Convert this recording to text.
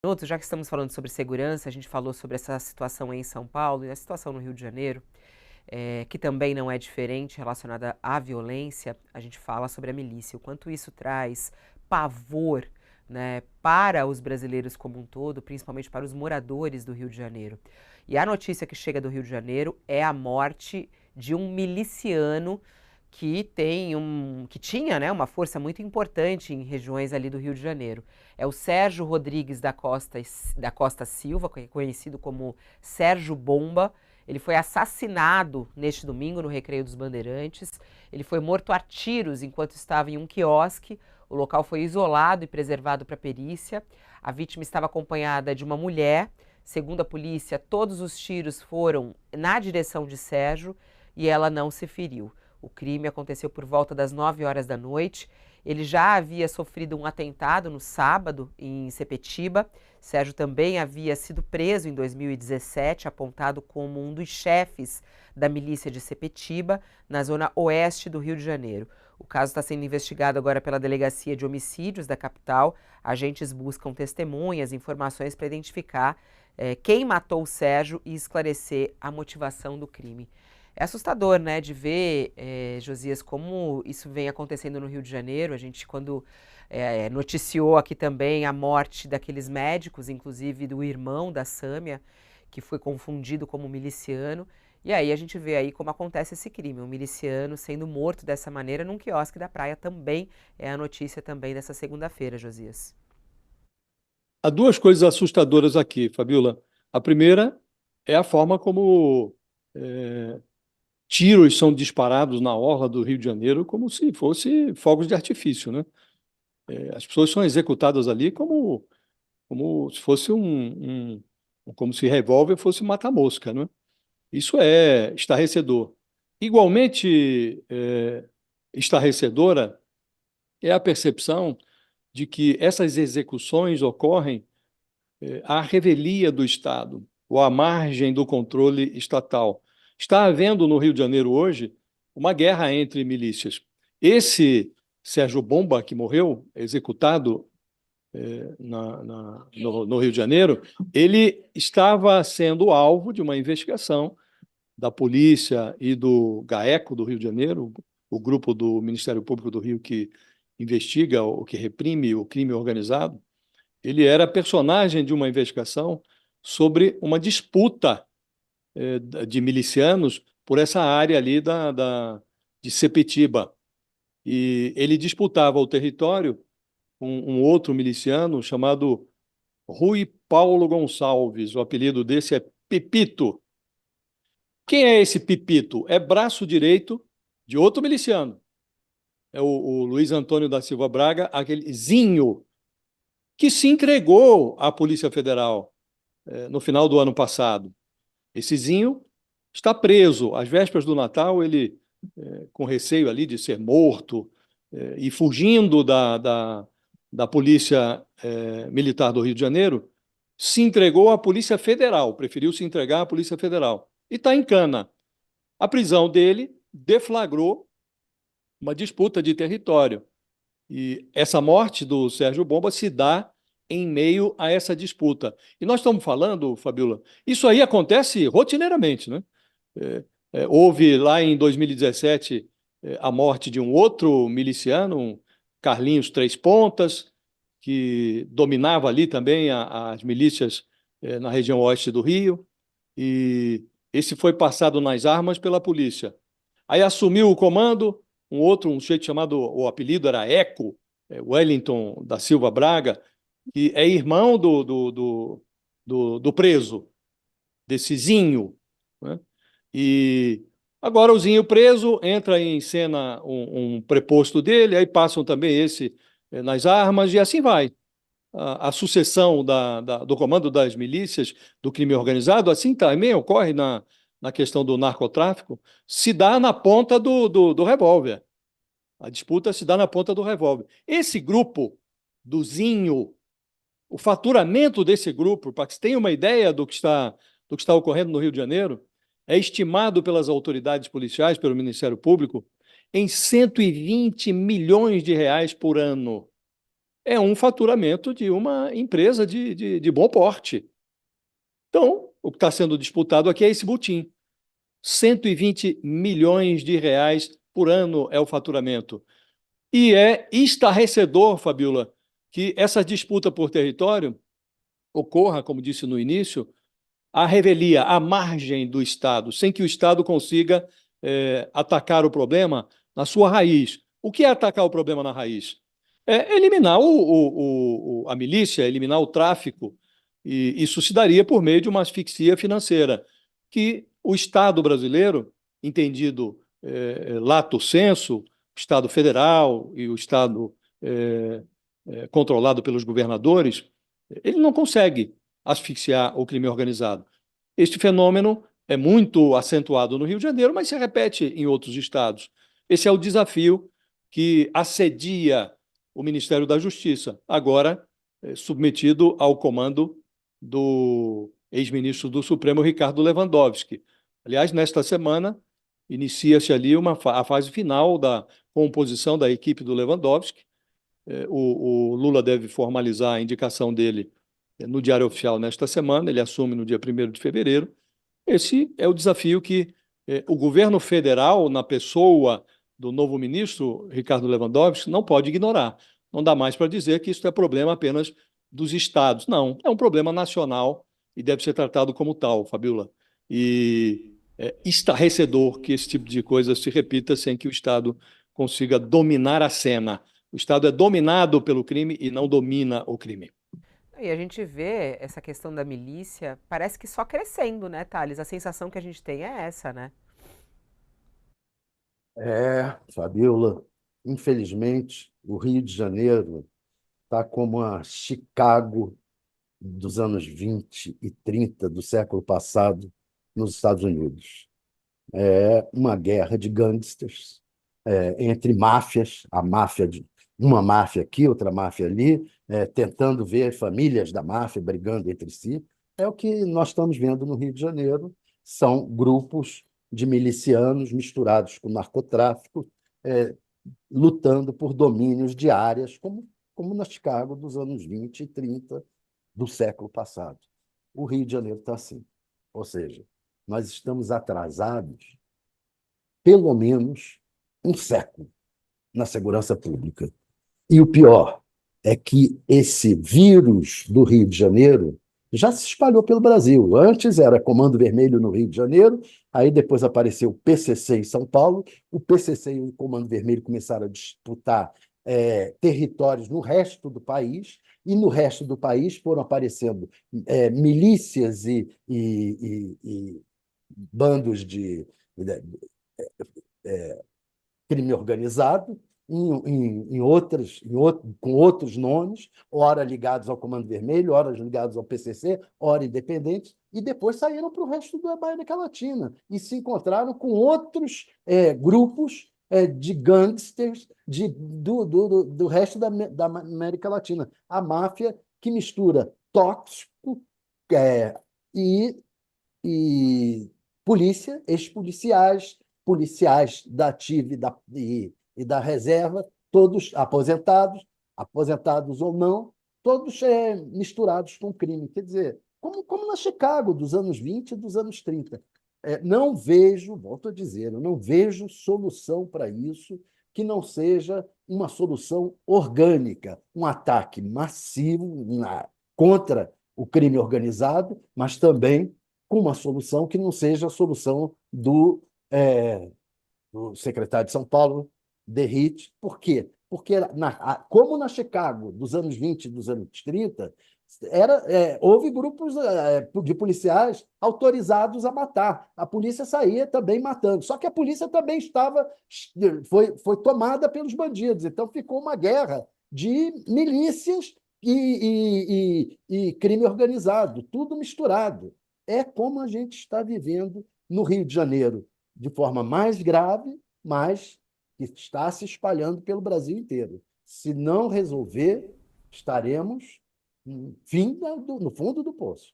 Outro, já que estamos falando sobre segurança, a gente falou sobre essa situação aí em São Paulo e a situação no Rio de Janeiro, que também não é diferente relacionada à violência. A gente fala sobre a milícia, o quanto isso traz pavor, né, para os brasileiros como um todo, principalmente para os moradores do Rio de Janeiro. E a notícia que chega do Rio de Janeiro é a morte de um miliciano que tinha, né, uma força muito importante em regiões ali do Rio de Janeiro. É o Sérgio Rodrigues da Costa Silva, conhecido como Sérgio Bomba. Ele foi assassinado neste domingo no Recreio dos Bandeirantes. Ele foi morto a tiros enquanto estava em um quiosque. O local foi isolado e preservado para perícia. A vítima estava acompanhada de uma mulher. Segundo a polícia, todos os tiros foram na direção de Sérgio e ela não se feriu. O crime aconteceu por volta das 9 horas da noite. Ele já havia sofrido um atentado no sábado em Sepetiba. Sérgio também havia sido preso em 2017, apontado como um dos chefes da milícia de Sepetiba, na zona oeste do Rio de Janeiro. O caso está sendo investigado agora pela Delegacia de Homicídios da capital. Agentes buscam testemunhas, informações para identificar quem matou o Sérgio e esclarecer a motivação do crime. É assustador, né, de ver, Josias, como isso vem acontecendo no Rio de Janeiro. A gente, quando noticiou aqui também a morte daqueles médicos, inclusive do irmão da Sâmia, que foi confundido como miliciano. E aí a gente vê aí como acontece esse crime, um miliciano sendo morto dessa maneira num quiosque da praia também. É a notícia também dessa segunda-feira, Josias. Há duas coisas assustadoras aqui, Fabiola. A primeira é a forma como é, tiros são disparados na orla do Rio de Janeiro como se fosse fogos de artifício, né? As pessoas são executadas ali como se fosse como se revólver fosse mata-mosca, né? Isso é estarrecedor. Igualmente, estarrecedora é a percepção de que essas execuções ocorrem à revelia do Estado, ou à margem do controle estatal. Está havendo no Rio de Janeiro hoje uma guerra entre milícias. Esse Sérgio Bomba, que morreu, executado no Rio de Janeiro, ele estava sendo alvo de uma investigação da polícia e do GAECO do Rio de Janeiro, o grupo do Ministério Público do Rio que investiga, o que reprime o crime organizado. Ele era personagem de uma investigação sobre uma disputa de milicianos por essa área ali de Sepetiba. E ele disputava o território com um outro miliciano chamado Rui Paulo Gonçalves. O apelido desse é Pepito. Quem é esse Pepito? É braço direito de outro miliciano. É o Luiz Antônio da Silva Braga, aquele Zinho, que se entregou à Polícia Federal no final do ano passado. Esse Zinho está preso. Às vésperas do Natal, ele, com receio ali de ser morto e fugindo da Polícia Militar do Rio de Janeiro, se entregou à Polícia Federal, preferiu se entregar à Polícia Federal. E está em cana. A prisão dele deflagrou uma disputa de território. E essa morte do Sérgio Bomba se dá em meio a essa disputa. E nós estamos falando, Fabiola, isso aí acontece rotineiramente, né? Houve lá em 2017 a morte de um outro miliciano, um Carlinhos Três Pontas, que dominava ali também as milícias na região oeste do Rio, e esse foi passado nas armas pela polícia. Aí assumiu o comando um outro, um sujeito chamado, o apelido era Eco, Wellington da Silva Braga, que é irmão do preso, desse Zinho, né? E agora o Zinho preso, entra em cena um preposto dele, aí passam também esse nas armas, e assim vai. A sucessão do comando das milícias, do crime organizado, assim também ocorre na questão do narcotráfico, se dá na ponta do revólver. A disputa se dá na ponta do revólver. Esse grupo do Zinho, o faturamento desse grupo, para que você tenha uma ideia do que está ocorrendo no Rio de Janeiro, é estimado pelas autoridades policiais, pelo Ministério Público, em 120 milhões de reais por ano. é um faturamento de uma empresa de bom porte. Então, o que está sendo disputado aqui é esse butim. 120 milhões de reais por ano é o faturamento. E é estarrecedor, Fabiola, que essa disputa por território ocorra, como disse no início, à revelia, à margem do Estado, sem que o Estado consiga atacar o problema na sua raiz. O que é atacar o problema na raiz? É eliminar a milícia, eliminar o tráfico, e isso se daria por meio de uma asfixia financeira, que o Estado brasileiro, entendido lato sensu, o Estado federal e o Estado controlado pelos governadores, ele não consegue asfixiar o crime organizado. Este fenômeno é muito acentuado no Rio de Janeiro, mas se repete em outros estados. Esse é o desafio que assedia o Ministério da Justiça, agora submetido ao comando do ex-ministro do Supremo, Ricardo Lewandowski. Aliás, nesta semana, inicia-se ali a fase final da composição da equipe do Lewandowski. O Lula deve formalizar a indicação dele no Diário Oficial nesta semana, ele assume no dia 1º de fevereiro. Esse é o desafio que o governo federal, na pessoa do novo ministro, Ricardo Lewandowski, não pode ignorar. Não dá mais para dizer que isso é problema apenas dos estados. Não, é um problema nacional e deve ser tratado como tal, Fabiola. E é estarrecedor que esse tipo de coisa se repita sem que o Estado consiga dominar a cena. O Estado é dominado pelo crime e não domina o crime. E a gente vê essa questão da milícia, parece que só crescendo, né, Thales? A sensação que a gente tem é essa, né? Fabiola, infelizmente, o Rio de Janeiro está como a Chicago dos anos 20 e 30 do século passado nos Estados Unidos. É uma guerra de gangsters entre máfias, uma máfia aqui, outra máfia ali, tentando ver famílias da máfia brigando entre si. É o que nós estamos vendo no Rio de Janeiro. São grupos de milicianos misturados com narcotráfico, é, lutando por domínios de áreas, como na Chicago dos anos 20 e 30 do século passado. O Rio de Janeiro está assim. Ou seja, nós estamos atrasados pelo menos um século na segurança pública. E o pior é que esse vírus do Rio de Janeiro já se espalhou pelo Brasil. Antes era Comando Vermelho no Rio de Janeiro, aí depois apareceu o PCC em São Paulo. O PCC e o Comando Vermelho começaram a disputar territórios no resto do país, e no resto do país foram aparecendo milícias e bandos de crime organizado, com outros nomes, ora ligados ao Comando Vermelho, ora ligados ao PCC, ora independentes, e depois saíram para o resto da América Latina e se encontraram com outros grupos de gangsters do resto da América Latina. A máfia que mistura tóxico e e polícia, ex-policiais, policiais da ativa e da reserva, todos aposentados ou não, todos misturados com crime. Quer dizer, como na Chicago dos anos 20 e dos anos 30. Não vejo, volto a dizer, eu não vejo solução para isso que não seja uma solução orgânica, um ataque massivo contra o crime organizado, mas também com uma solução que não seja a solução do secretário de São Paulo, Derrite. Por quê? Porque, como na Chicago dos anos 20 e dos anos 30, houve grupos de policiais autorizados a matar. A polícia saía também matando. Só que a polícia também foi tomada pelos bandidos. Então ficou uma guerra de milícias e crime organizado, tudo misturado. É como a gente está vivendo no Rio de Janeiro, de forma mais grave, mas que está se espalhando pelo Brasil inteiro. Se não resolver, estaremos no fundo do poço.